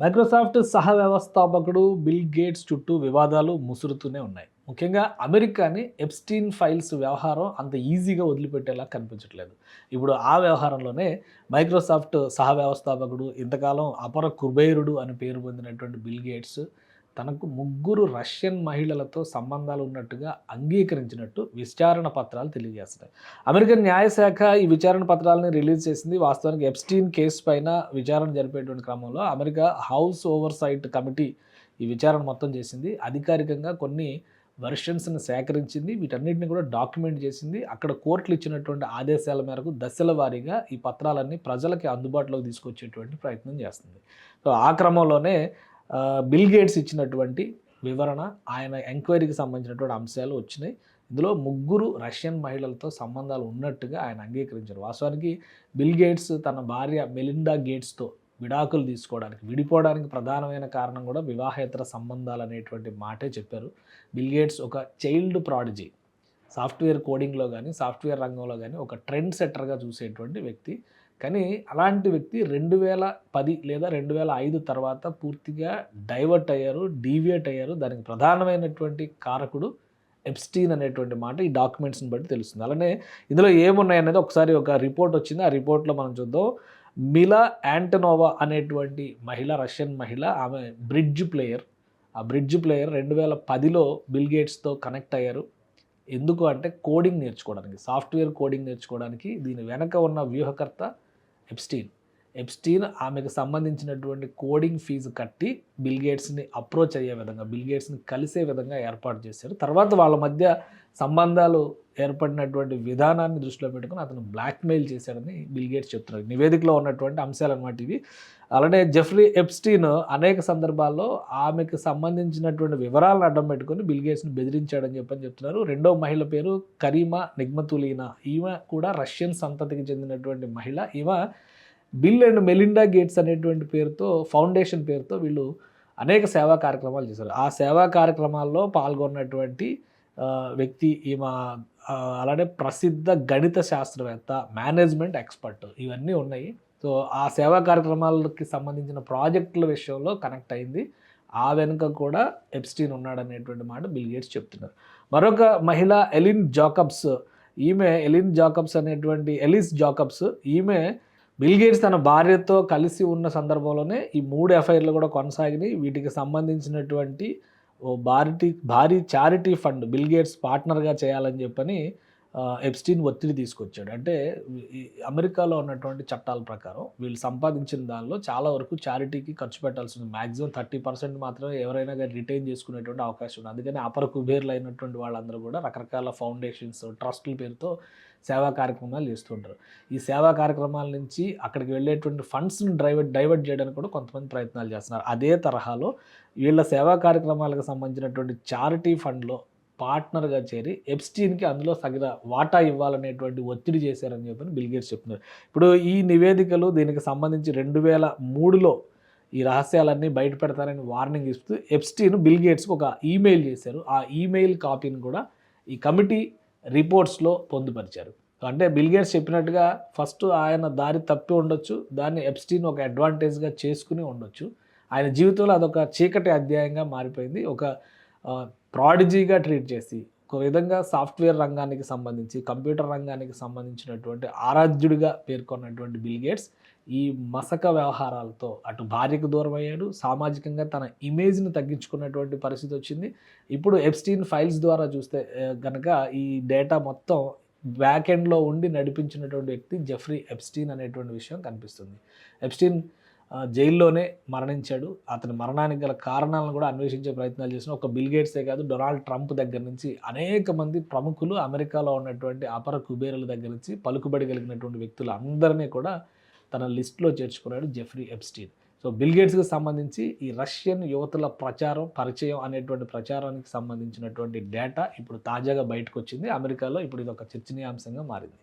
Microsoft సహ వ్యవస్థాపకుడు bill gates చుట్టూ వివాదాలు ముసురుతూనే ఉన్నాయి. ముఖ్యంగా అమెరికాని ఎప్స్టీన్ ఫైల్స్ వ్యవహారం అంత ఈజీగా వదిలిపెట్టేలా కనిపించట్లేదు. ఇప్పుడు ఆ వ్యవహారంలోనే మైక్రోసాఫ్ట్ సహ వ్యవస్థాపకుడు, ఇంతకాలం అపర కుబేరుడు అని పేరు పొందినటువంటి బిల్ గేట్స్ తనకు ముగ్గురు రష్యన్ మహిళలతో సంబంధాలు ఉన్నట్టుగా అంగీకరించినట్టు విచారణ పత్రాలు తెలియజేస్తున్నాయి. అమెరికన్ న్యాయశాఖ ఈ విచారణ పత్రాలను రిలీజ్ చేసింది. వాస్తవానికి ఎప్స్టీన్ కేసు పైన విచారణ జరిపేటువంటి క్రమంలో అమెరికా హౌస్ ఓవర్సైట్ కమిటీ ఈ విచారణ మొత్తం చేసింది. అధికారికంగా కొన్ని వెర్షన్స్ని సేకరించింది. వీటన్నిటిని కూడా డాక్యుమెంట్ చేసింది. అక్కడ కోర్టులు ఇచ్చినటువంటి ఆదేశాల మేరకు దశల వారీగా ఈ పత్రాలన్నీ ప్రజలకి అందుబాటులోకి తీసుకొచ్చేటువంటి ప్రయత్నం చేస్తుంది. సో ఆ క్రమంలోనే బిల్ గేట్స్ ఇచ్చినటువంటి వివరణ, ఆయన ఎంక్వైరీకి సంబంధించినటువంటి అంశాలు వచ్చినాయి. ఇందులో ముగ్గురు రష్యన్ మహిళలతో సంబంధాలు ఉన్నట్టుగా ఆయన అంగీకరించారు. వాస్తవానికి బిల్ గేట్స్ తన భార్య మెలిండా గేట్స్తో విడాకులు తీసుకోవడానికి, విడిపోవడానికి ప్రధానమైన కారణం కూడా వివాహేతర సంబంధాలు అనేటువంటి మాటే చెప్పారు. బిల్ గేట్స్ ఒక చైల్డ్ ప్రాడిజీ, సాఫ్ట్వేర్ కోడింగ్లో కానీ సాఫ్ట్వేర్ రంగంలో కానీ ఒక ట్రెండ్ సెట్టర్గా చూసేటువంటి వ్యక్తి. కానీ అలాంటి వ్యక్తి 2010 లేదా 2005 తర్వాత పూర్తిగా డైవర్ట్ అయ్యారు, డీవియేట్ అయ్యారు. దానికి ప్రధానమైనటువంటి కారకుడు ఎప్స్టీన్ అనేటువంటి మాట ఈ డాక్యుమెంట్స్ని బట్టి తెలుస్తుంది. అలానే ఇందులో ఏమున్నాయనేది ఒకసారి ఒక రిపోర్ట్ వచ్చింది. ఆ రిపోర్ట్లో మనం చూద్దాం. మిలా యాంటనోవా అనేటువంటి మహిళ, రష్యన్ మహిళ, ఆమె బ్రిడ్జ్ ప్లేయర్. ఆ బ్రిడ్జ్ ప్లేయర్ 2010లో బిల్ గేట్స్తో కనెక్ట్ అయ్యారు. ఎందుకు అంటే కోడింగ్ నేర్చుకోవడానికి, సాఫ్ట్వేర్ కోడింగ్ నేర్చుకోవడానికి. దీని వెనక ఉన్న వ్యూహకర్త ఎప్స్టీన్ ఆమెకు సంబంధించినటువంటి కోడింగ్ ఫీజు కట్టి బిల్ గేట్స్ని అప్రోచ్ అయ్యే విధంగా, బిల్ గేట్స్ని కలిసే విధంగా ఏర్పాటు చేశారు. తర్వాత వాళ్ళ మధ్య సంబంధాలు ఏర్పడినటువంటి విధానాన్ని దృష్టిలో పెట్టుకుని అతను బ్లాక్మెయిల్ చేశాడని బిల్ గేట్స్ చెప్తున్నారు. నివేదికలో ఉన్నటువంటి అంశాలు అన్నమాట ఇవి. అలానే జెఫ్రీ ఎప్స్టీన్ అనేక సందర్భాల్లో ఆమెకు సంబంధించినటువంటి వివరాలను అడ్డం పెట్టుకుని బిల్ గేట్స్ని బెదిరించాడని చెప్తున్నారు. రెండో మహిళ పేరు కరీమా నిగ్మతులీనా. ఈమె కూడా రష్యన్ సంతతికి చెందినటువంటి మహిళ. ఈమె బిల్ అండ్ మెలిండా గేట్స్ అనేటువంటి పేరుతో, ఫౌండేషన్ పేరుతో వీళ్ళు అనేక సేవా కార్యక్రమాలు చేశారు. ఆ సేవా కార్యక్రమాల్లో పాల్గొన్నటువంటి వ్యక్తి ఈమె. అలానే ప్రసిద్ధ గణిత శాస్త్రవేత్త, మేనేజ్మెంట్ ఎక్స్పర్ట్, ఇవన్నీ ఉన్నాయి. సో ఆ సేవా కార్యక్రమాలకి సంబంధించిన ప్రాజెక్టుల విషయంలో కనెక్ట్ అయింది. ఆ వెనుక కూడా ఎప్స్టీన్ ఉన్నాడనేటువంటి మాట బిల్ గేట్స్ చెప్తున్నారు. మరొక మహిళ ఎలిన్ జాకబ్స్. Elise Jacobs. ఈమె బిల్ గేట్స్ తన భార్యతో కలిసి ఉన్న సందర్భంలోనే ఈ 3 ఎఫ్ఐఆర్లు కూడా కొనసాగినాయి. వీటికి సంబంధించినటువంటి భారీ చారిటీ ఫండ్ బిల్ గేట్స్ పార్ట్నర్గా చేయాలని చెప్పని ఎప్స్టీన్ ఒత్తిడి తీసుకొచ్చాడు. అంటే ఈ అమెరికాలో ఉన్నటువంటి చట్టాల ప్రకారం వీళ్ళు సంపాదించిన దానిలో చాలా వరకు చారిటీకి ఖర్చు పెట్టాల్సింది. మ్యాక్సిమం 30% మాత్రమే ఎవరైనా కానీ రిటైన్ చేసుకునేటువంటి అవకాశం ఉంది. అందుకని అపర కుబేర్లు అయినటువంటి వాళ్ళందరూ కూడా రకరకాల ఫౌండేషన్స్, ట్రస్టుల పేరుతో సేవా కార్యక్రమాలు చేస్తుంటారు. ఈ సేవా కార్యక్రమాల నుంచి అక్కడికి వెళ్ళేటువంటి ఫండ్స్ని డైవర్ట్ చేయడానికి కూడా కొంతమంది ప్రయత్నాలు చేస్తున్నారు. అదే తరహాలో వీళ్ళ సేవా కార్యక్రమాలకు సంబంధించినటువంటి చారిటీ ఫండ్లో పార్ట్నర్గా చేరి ఎప్స్టీన్కి అందులో సగం వాటా ఇవ్వాలనేటువంటి ఒత్తిడి చేశారని చెప్పని బిల్ గేట్స్ చెప్తున్నారు. ఇప్పుడు ఈ నివేదికలు దీనికి సంబంధించి 2003లో ఈ రహస్యాలన్నీ బయట పెడతారని వార్నింగ్ ఇస్తూ ఎప్స్టీన్ బిల్ గేట్స్కి ఒక ఈమెయిల్ చేశారు. ఆ ఈమెయిల్ కాపీని కూడా ఈ కమిటీ రిపోర్ట్స్లో పొందుపరిచారు. అంటే బిల్ గేట్స్ చెప్పినట్టుగా ఫస్ట్ ఆయన దారి తప్పి ఉండొచ్చు, దాన్ని ఎప్స్టీన్ ఒక అడ్వాంటేజ్గా చేసుకుని ఉండొచ్చు. ఆయన జీవితంలో అదొక చీకటి అధ్యాయంగా మారిపోయింది. ఒక ప్రాడిజీగా ట్రీట్ చేసి ఒక విధంగా సాఫ్ట్వేర్ రంగానికి సంబంధించి, కంప్యూటర్ రంగానికి సంబంధించినటువంటి ఆరాధ్యుడిగా పేర్కొన్నటువంటి బిల్ గేట్స్ ఈ మసక వ్యవహారాలతో అటు భార్యకు దూరం అయ్యాడు, సామాజికంగా తన ఇమేజ్ని తగ్గించుకున్నటువంటి పరిస్థితి వచ్చింది. ఇప్పుడు ఎప్స్టీన్ ఫైల్స్ ద్వారా చూస్తే కనుక ఈ డేటా మొత్తం బ్యాక్ ఎండ్లో ఉండి నడిపించినటువంటి వ్యక్తి జెఫ్రీ ఎప్స్టీన్ అనేటువంటి విషయం కనిపిస్తుంది. ఎప్స్టీన్ జైల్లోనే మరణించాడు. అతని మరణానికి గల కారణాలను కూడా అన్వేషించే ప్రయత్నాలు చేసిన ఒక బిల్ గేట్సే కాదు, డొనాల్డ్ ట్రంప్ దగ్గర నుంచి అనేక మంది ప్రముఖులు, అమెరికాలో ఉన్నటువంటి అపర కుబేరుల దగ్గర నుంచి పలుకుబడి కలిగినటువంటి వ్యక్తులు అందరినీ కూడా తన లిస్టులో చేర్చుకున్నాడు జెఫ్రీ ఎప్స్టీన్. సో బిల్ గేట్స్కి సంబంధించి ఈ రష్యన్ యువతుల పరిచయం అనేటువంటి ప్రచారానికి సంబంధించినటువంటి డేటా ఇప్పుడు తాజాగా బయటకు వచ్చింది. అమెరికాలో ఇప్పుడు ఇది ఒక చర్చనీయాంశంగా మారింది.